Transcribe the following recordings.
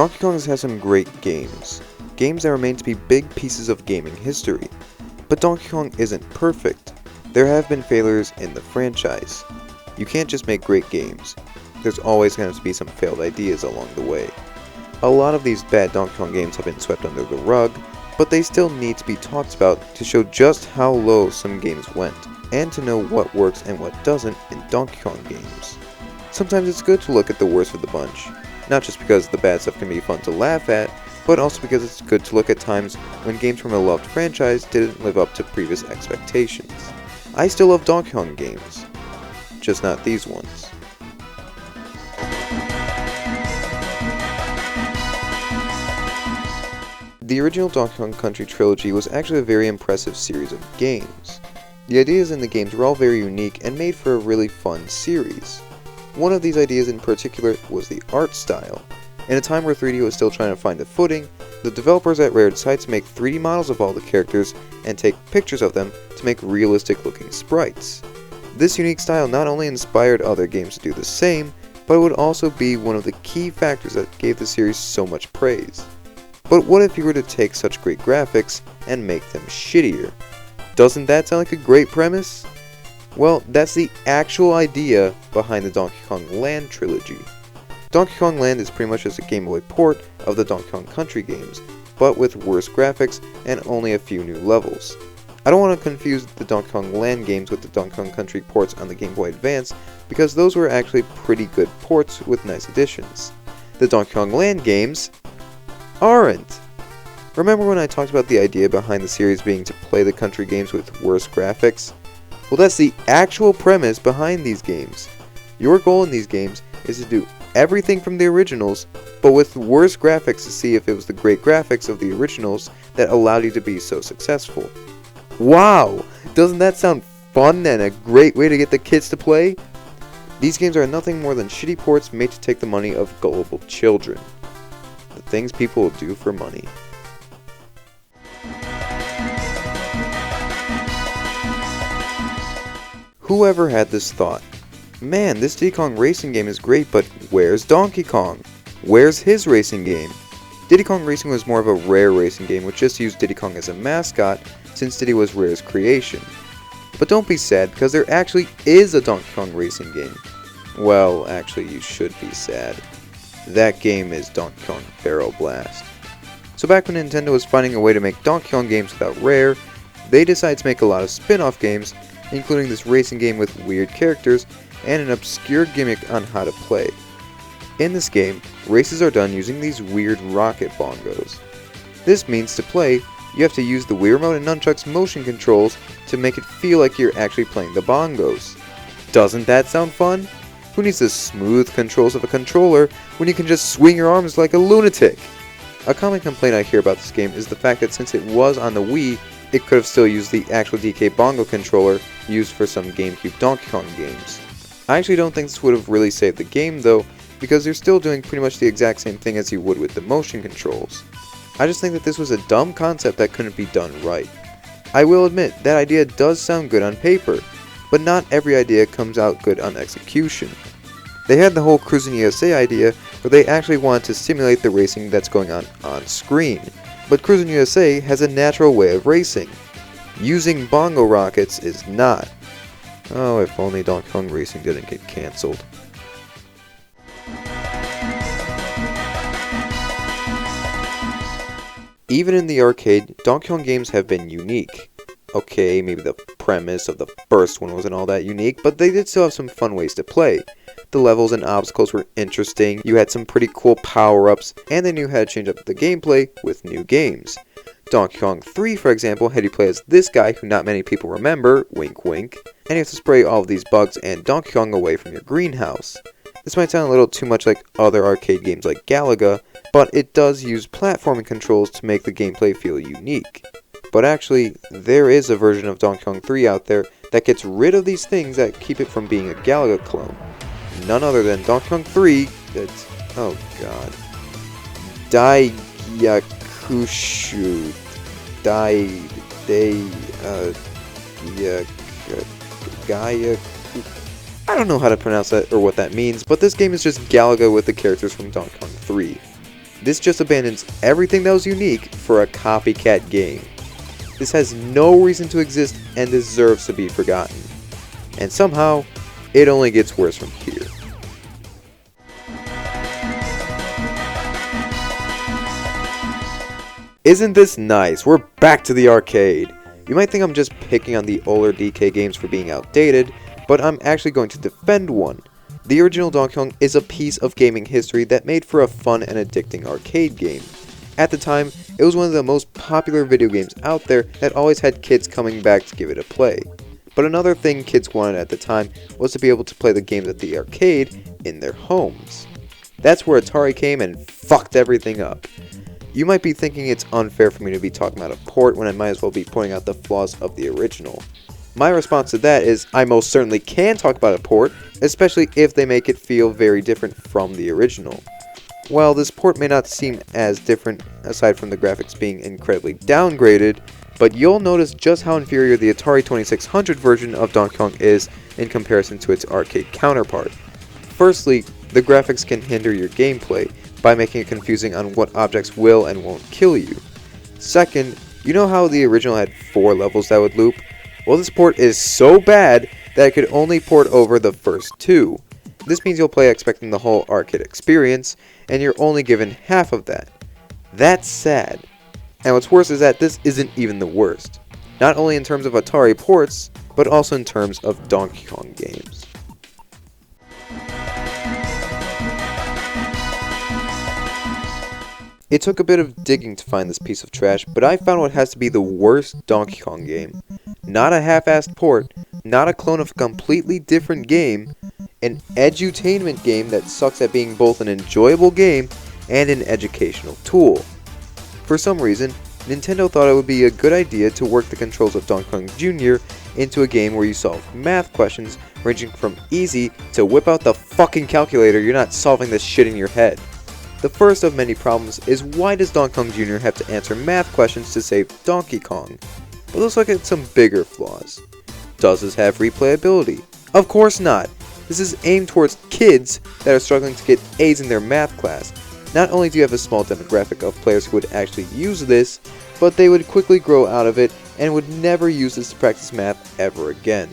Donkey Kong has had some great games that remain to be big pieces of gaming history. But Donkey Kong isn't perfect. There have been failures in the franchise. You can't just make great games. There's always going to be some failed ideas along the way. A lot of these bad Donkey Kong games have been swept under the rug, but they still need to be talked about to show just how low some games went, and to know what works and what doesn't in Donkey Kong games. Sometimes it's good to look at the worst of the bunch, not just because the bad stuff can be fun to laugh at, but also because it's good to look at times when games from a loved franchise didn't live up to previous expectations. I still love Donkey Kong games, just not these ones. The original Donkey Kong Country trilogy was actually a very impressive series of games. The ideas in the games were all very unique and made for a really fun series. One of these ideas in particular was the art style. In a time where 3D was still trying to find a footing, the developers at Rare decided to make 3D models of all the characters and take pictures of them to make realistic looking sprites. This unique style not only inspired other games to do the same, but it would also be one of the key factors that gave the series so much praise. But what if you were to take such great graphics and make them shittier? Doesn't that sound like a great premise? Well, that's the actual idea behind the Donkey Kong Land trilogy. Donkey Kong Land is pretty much just a Game Boy port of the Donkey Kong Country games, but with worse graphics and only a few new levels. I don't want to confuse the Donkey Kong Land games with the Donkey Kong Country ports on the Game Boy Advance, because those were actually pretty good ports with nice additions. The Donkey Kong Land games aren't! Remember when I talked about the idea behind the series being to play the country games with worse graphics? Well, that's the actual premise behind these games. Your goal in these games is to do everything from the originals, but with worse graphics to see if it was the great graphics of the originals that allowed you to be so successful. Wow! Doesn't that sound fun and a great way to get the kids to play? These games are nothing more than shitty ports made to take the money of gullible children. The things people will do for money. Whoever had this thought? Man, this Diddy Kong racing game is great, but where's Donkey Kong? Where's his racing game? Diddy Kong Racing was more of a Rare racing game which just used Diddy Kong as a mascot, since Diddy was Rare's creation. But don't be sad, because there actually is a Donkey Kong racing game. Well, actually you should be sad. That game is Donkey Kong Barrel Blast. So back when Nintendo was finding a way to make Donkey Kong games without Rare, they decided to make a lot of spin-off games, including this racing game with weird characters and an obscure gimmick on how to play. In this game, races are done using these weird rocket bongos. This means to play, you have to use the Wii Remote and Nunchuck's motion controls to make it feel like you're actually playing the bongos. Doesn't that sound fun? Who needs the smooth controls of a controller when you can just swing your arms like a lunatic? A common complaint I hear about this game is the fact that since it was on the Wii, it could have still used the actual DK bongo controller used for some GameCube Donkey Kong games. I actually don't think this would have really saved the game though, because you're still doing pretty much the exact same thing as you would with the motion controls. I just think that this was a dumb concept that couldn't be done right. I will admit, that idea does sound good on paper, but not every idea comes out good on execution. They had the whole Cruisin' USA idea where they actually wanted to simulate the racing that's going on screen, but Cruisin' USA has a natural way of racing. Using bongo rockets is not. Oh, if only Donkey Kong Racing didn't get cancelled. Even in the arcade, Donkey Kong games have been unique. Okay, maybe the premise of the first one wasn't all that unique, but they did still have some fun ways to play. The levels and obstacles were interesting, you had some pretty cool power-ups, and they knew how to change up the gameplay with new games. Donkey Kong 3, for example, had you play as this guy who not many people remember, wink wink, and you have to spray all of these bugs and Donkey Kong away from your greenhouse. This might sound a little too much like other arcade games like Galaga, but it does use platforming controls to make the gameplay feel unique. But actually, there is a version of Donkey Kong 3 out there that gets rid of these things that keep it from being a Galaga clone. None other than Donkey Kong 3, that's, oh god, Daiyakushu, Gaia. I don't know how to pronounce that or what that means, but this game is just Galaga with the characters from Donkey Kong 3. This just abandons everything that was unique for a copycat game. This has no reason to exist and deserves to be forgotten. And somehow, it only gets worse from here. Isn't this nice? We're back to the arcade. You might think I'm just picking on the older DK games for being outdated, but I'm actually going to defend one. The original Donkey Kong is a piece of gaming history that made for a fun and addicting arcade game. At the time, it was one of the most popular video games out there that always had kids coming back to give it a play. But another thing kids wanted at the time was to be able to play the games at the arcade in their homes. That's where Atari came and fucked everything up. You might be thinking it's unfair for me to be talking about a port when I might as well be pointing out the flaws of the original. My response to that is I most certainly can talk about a port, especially if they make it feel very different from the original. While this port may not seem as different aside from the graphics being incredibly downgraded, but you'll notice just how inferior the Atari 2600 version of Donkey Kong is in comparison to its arcade counterpart. Firstly, the graphics can hinder your gameplay by making it confusing on what objects will and won't kill you. Second, you know how the original had 4 levels that would loop? Well, this port is so bad that it could only port over the first 2. This means you'll play expecting the whole arcade experience, and you're only given half of that. That's sad. And what's worse is that this isn't even the worst. Not only in terms of Atari ports, but also in terms of Donkey Kong games. It took a bit of digging to find this piece of trash, but I found what has to be the worst Donkey Kong game. Not a half-assed port, not a clone of a completely different game, an edutainment game that sucks at being both an enjoyable game and an educational tool. For some reason, Nintendo thought it would be a good idea to work the controls of Donkey Kong Jr. into a game where you solve math questions ranging from easy to whip out the fucking calculator, you're not solving this shit in your head. The first of many problems is why does Donkey Kong Jr. have to answer math questions to save Donkey Kong? But let's look at some bigger flaws. Does this have replayability? Of course not. This is aimed towards kids that are struggling to get A's in their math class. Not only do you have a small demographic of players who would actually use this, but they would quickly grow out of it and would never use this to practice math ever again.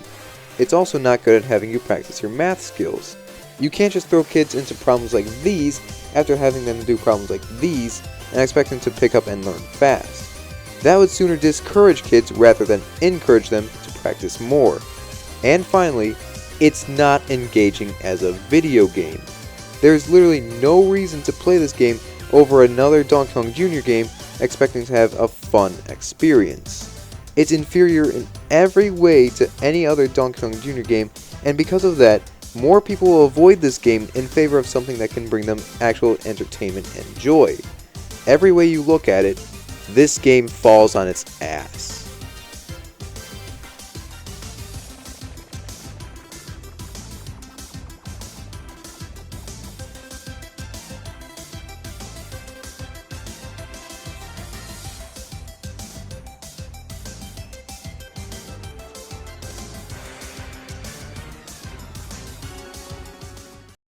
It's also not good at having you practice your math skills. You can't just throw kids into problems like these after having them do problems like these and expect them to pick up and learn fast. That would sooner discourage kids rather than encourage them to practice more. And finally, it's not engaging as a video game. There's literally no reason to play this game over another Donkey Kong Jr. game expecting to have a fun experience. It's inferior in every way to any other Donkey Kong Jr. game, and because of that, more people will avoid this game in favor of something that can bring them actual entertainment and joy. Every way you look at it, this game falls on its ass.